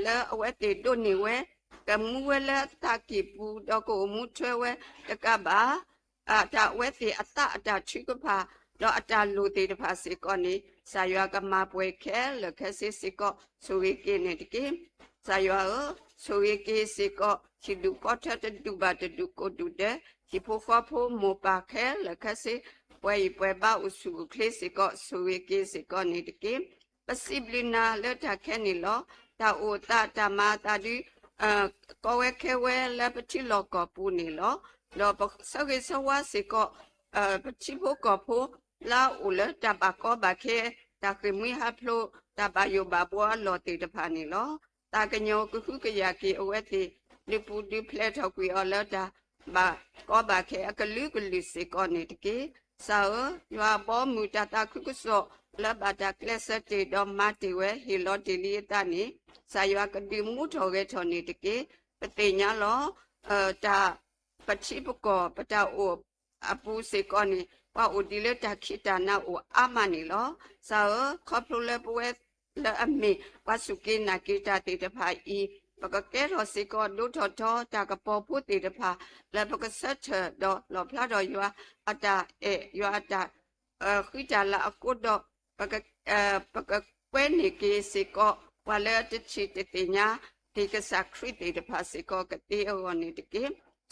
လဲအဝဲတေဒုန်နေဝဲကမူဝဲလက်တာကီပူတော့ကိုမူထွဲဝဲတကဘာတာဝဲတေအတအတာချိကဖာတော့အတာလူတေတဖာစေကောနေဆာယွာကမပွဲခဲလခဲစစ်စကောဆူရီကေနေတကေဆာယွာဆိုရကေစေကောချီဒူကောထတဒူဘာတဒူကိုဒူတဲ့ချီဖိုခေါဖိုမောပါခဲလခစေပွဲဘာဥစုခလေးစေကောဆိုရကေစေကောနေတကေပစိဘလနာလက်ထခဲနေလောတာအိုတာတမတာဒီကောဝဲခဲဝဲလက်ပတိလောကောပူနေလောလောပဆောကေဆဝါစေကောပတိဖိုကောဖိုလာအိုလတဘကောဘခဲတာခမီဟဖလိုတဘယောဘဘွာလောတေတဖာနေလောတာကညောကုခုကရကေအဝဲတိလိပူဒီဖလက်ထောက်ကွေအော်လတာဘာကောဘာခဲအကလူကလူစေကောနေတကေစာယွာဘောမူတတာခုကဆောလဘတာကလစတေတော်မတီဝဲဟီလောတီလီတနီစာယွာကဒီမူထောရဲထောနေတကေပတိညာလောတာပချိပကောပတာအိုအပူစေကောနေဝါအိုဒီလက်တာခိတာနာအိုအာမနီလောစာခေါပလိုလပွဲလာအမေဝဆုကေနာကေတာတေတဖာဤပကကဲရောစေကောဒုထောထောတာကပေါ်ဖို့တေတဖာလပကဆက်ချတော့လောဖလာတော့ယွာအတာယွာတာခိတာလာအကုတော့ပကကွဲနေကေစေကောဝါလဲတချီတတိညာဒီကစခရတေတဖာစေကောကတိအောနေတကေ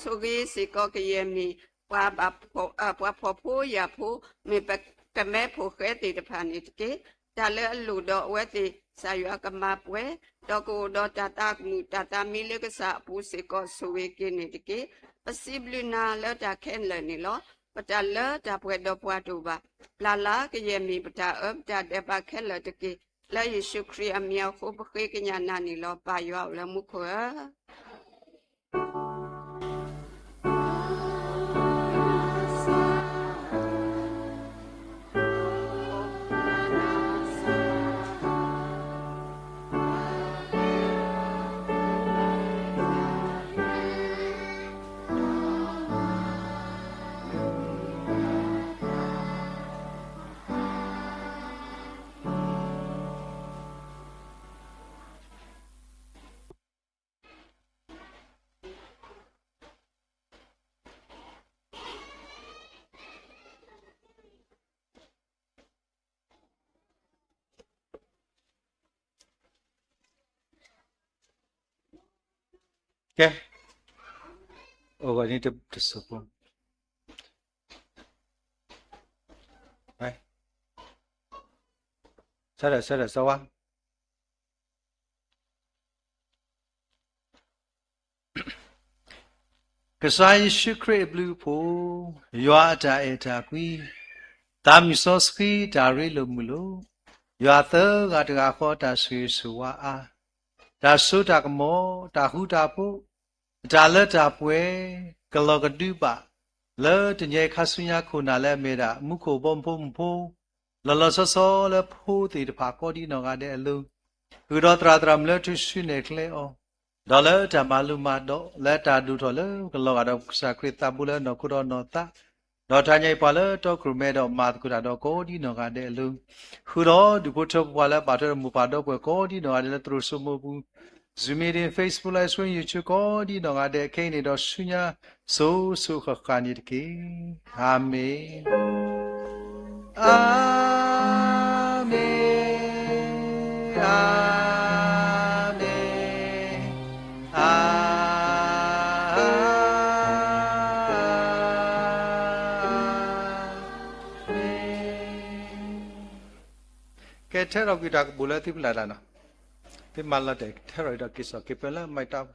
ဆိုကေစေကောကယေမီပွားဖို့ရဖို့မေပကမဲဖို့ခဲတေတဖာနေတကေတာလဲအလူတော့ဝဲတိဆာယွာကမပွဲတော့ကိုတော့တတာမူတတာမီလကစားပူစေကောဆိုဝေကိနေတကေပစိဘလနာလတာခဲလနေလောပတလတာပွဲတော့ပွားတူပါလာလာကရဲ့မီပတာအပတာတဲ့ပါခဲလတကေလာယေရှုခရစ်အမြောက်ကိုပခေကညာနာနီလောပါယွာလမှုခွာ Okay. Oh, I need to support. Right. Sada, sawa. Kasai shukre blue po, yuata eta qui, tam soski dari lumulo, yuata gata kota si suwa, da suta mo, da huta po, da le da pue, galogaduba, le tenye kasunya kuna le mera, muko bompo, la so le po de pakodi no gade lu, udotradram le tu sunekle o. Dollar tamaluma do leta du dollar kalogado sakrita bula no kudo nota no tanya pala to krumedo mat kudado kodi no gade lu hudo du puto wala bater mupado po kodi no gade tru sumubu zumiri Facebook live stream YouTube kodi no gade kene do sunya so khakani ki amen amen Terror kita boleh tiba lana, tiba malah dek terror kita kisah kepala mai tahu.